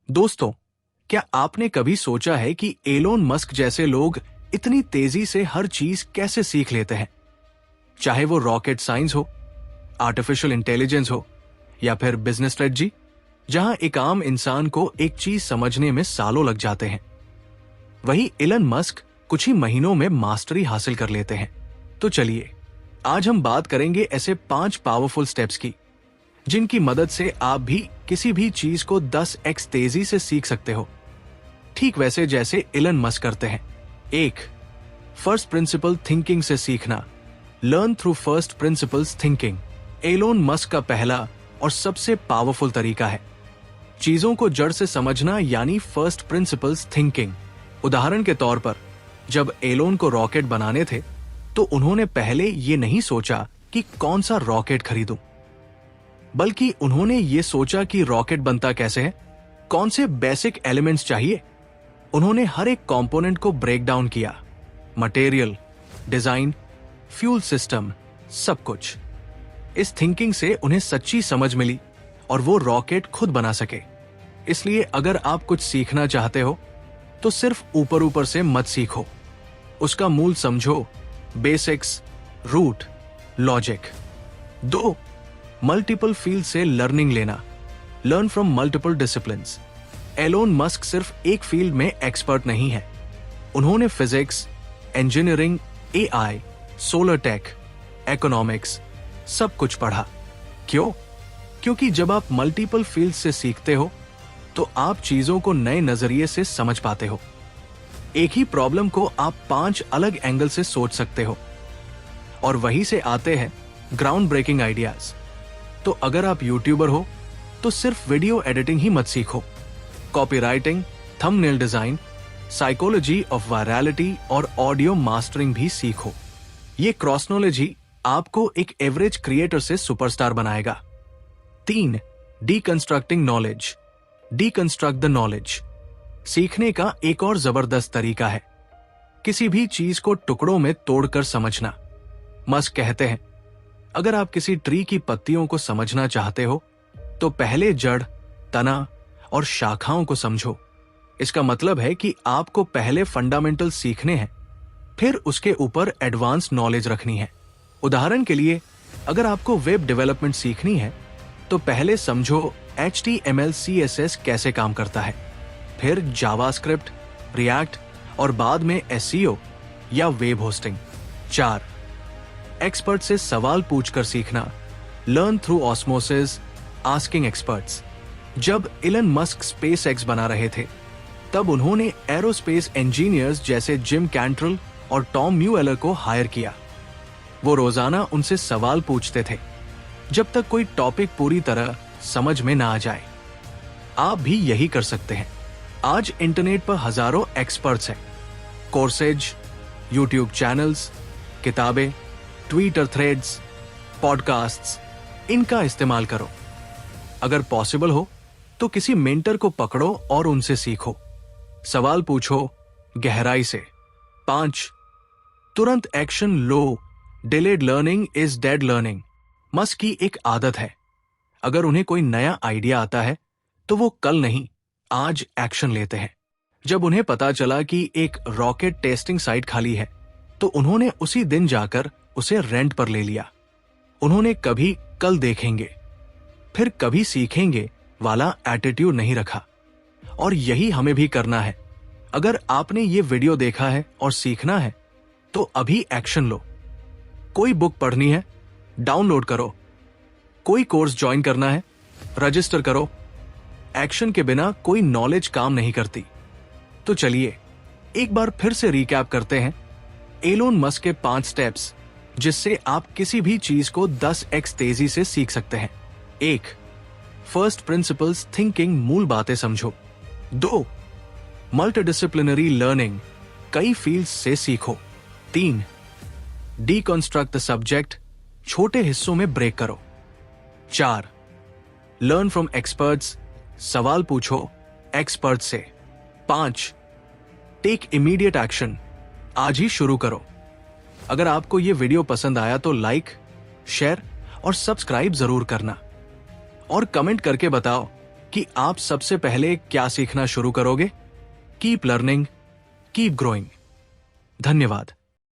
दोस्तों, क्या आपने कभी सोचा है कि एलोन मस्क जैसे लोग इतनी तेजी से हर चीज कैसे सीख लेते हैं? चाहे वो रॉकेट साइंस हो, आर्टिफिशियल इंटेलिजेंस हो या फिर बिजनेस स्ट्रेटजी, जहां एक आम इंसान को एक चीज समझने में सालों लग जाते हैं, वही एलन मस्क कुछ ही महीनों में मास्टरी हासिल कर लेते हैं। तो चलिए, आज हम बात करेंगे ऐसे 5 पावरफुल स्टेप्स की, जिनकी मदद से आप भी किसी भी चीज को 10x तेजी से सीख सकते हो, ठीक वैसे जैसे एलन मस्क करते हैं। 1. फर्स्ट प्रिंसिपल थिंकिंग से सीखना। Learn through first principles thinking Elon Musk का पहला और सबसे पावरफुल तरीका है चीजों को जड़ से समझना, यानी फर्स्ट प्रिंसिपल्स थिंकिंग। उदाहरण के तौर पर, जब एलोन को रॉकेट बनाने थे तो उन्होंने पहले ये नहीं सोचा कि कौन सा रॉकेट खरीदूं, बल्कि उन्होंने ये सोचा कि रॉकेट बनता कैसे है, कौन से बेसिक एलिमेंट्स चाहिए। उन्होंने हर एक कंपोनेंट को ब्रेक डाउन किया, मटेरियल, डिजाइन, फ्यूल सिस्टम, सब कुछ। इस थिंकिंग से उन्हें सच्ची समझ मिली और वो रॉकेट खुद बना सके। इसलिए अगर आप कुछ सीखना चाहते हो तो सिर्फ ऊपर ऊपर से मत सीखो, उसका मूल समझो, basics, root, logic. 2. Multiple field से लर्निंग लेना। Learn from multiple disciplines. Elon Musk सिर्फ एक फील्ड में एक्सपर्ट नहीं है। उन्होंने physics, engineering, AI, solar tech, economics, सब कुछ पढ़ा। क्यों? क्योंकि जब आप मल्टीपल फील्ड से सीखते हो तो आप चीजों को नए नजरिए से समझ पाते हो। एक ही प्रॉब्लम को आप 5 अलग एंगल से सोच सकते हो, और वहीं से आते हैं ग्राउंड ब्रेकिंग आइडियाज। तो अगर आप यूट्यूबर हो तो सिर्फ वीडियो एडिटिंग ही मत सीखो, copywriting, thumbnail design, psychology of virality और ऑडियो मास्टरिंग भी सीखो। ये क्रॉस नॉलेज ही आपको एक एवरेज क्रिएटर से सुपरस्टार बनाएगा। 3. Deconstructing knowledge. Deconstruct the knowledge सीखने का एक और जबरदस्त तरीका है किसी भी चीज को टुकड़ों में तोड़कर समझना। मस्क कहते हैं, अगर आप किसी ट्री की पत्तियों को समझना चाहते हो तो पहले जड़, तना और शाखाओं को समझो। इसका मतलब है कि आपको पहले फंडामेंटल सीखने हैं, फिर उसके ऊपर एडवांस नॉलेज रखनी है। उदाहरण के लिए, अगर आपको वेब डेवलपमेंट सीखनी है तो पहले समझो HTML CSS कैसे काम करता है, फिर जावास्क्रिप्ट, रिएक्ट और बाद में SEO या वेब होस्टिंग। 4. एक्सपर्ट से सवाल पूछकर सीखना। Learn through osmosis, asking experts. जब एलन मस्क SpaceX बना रहे थे तब उन्होंने एरोस्पेस इंजीनियर्स जैसे जिम कैंट्रेल और टॉम म्यूएलर को हायर किया। वो रोजाना उनसे सवाल पूछते थे जब तक कोई टॉपिक पूरी तरह समझ में ना आ जाए। आप भी यही कर सकते हैं। आज इंटरनेट पर हजारों एक्सपर्ट्स हैं। कोर्सेज, यूट्यूब चैनल्स, किताबें, ट्विटर थ्रेड्स, पॉडकास्ट्स, इनका इस्तेमाल करो। अगर पॉसिबल हो तो किसी मेंटर को पकड़ो और उनसे सीखो। सवाल पूछो गहराई से। 5. तुरंत action low. Delayed learning is dead learning. Musk की एक आदत है, अगर उन्हें कोई नया आइडिया आता है तो वो कल नहीं, आज एक्शन लेते हैं। जब उन्हें पता चला कि एक रॉकेट टेस्टिंग साइट खाली है तो उन्होंने उसी दिन जाकर उसे रेंट पर ले लिया। उन्होंने कभी कल देखेंगे, फिर कभी सीखेंगे वाला एटीट्यूड नहीं रखा। और यही हमें भी करना है। अगर आपने ये वीडियो देखा है और सीखना है तो अभी एक्शन लो। कोई बुक पढ़नी है, डाउनलोड करो। कोई कोर्स ज्वाइन करना है, रजिस्टर करो। एक्शन के बिना कोई नॉलेज काम नहीं करती। तो चलिए एक बार फिर से रिकैप करते हैं एलोन मस्क के 5 स्टेप्स, जिससे आप किसी भी चीज को 10x तेजी से सीख सकते हैं। 1. फर्स्ट प्रिंसिपल्स थिंकिंग, मूल बातें समझो। 2. मल्टीडिसिप्लिनरी लर्निंग, कई फील्ड्स से सीखो। 3. डीकंस्ट्रक्ट द सब्जेक्ट, छोटे हिस्सों में ब्रेक करो। 4. लर्न फ्रॉम एक्सपर्ट्स, सवाल पूछो एक्सपर्ट से। 5. टेक इमीडिएट एक्शन, आज ही शुरू करो। अगर आपको यह वीडियो पसंद आया तो लाइक, शेयर और सब्सक्राइब जरूर करना, और कमेंट करके बताओ कि आप सबसे पहले क्या सीखना शुरू करोगे। Keep learning, keep growing. धन्यवाद।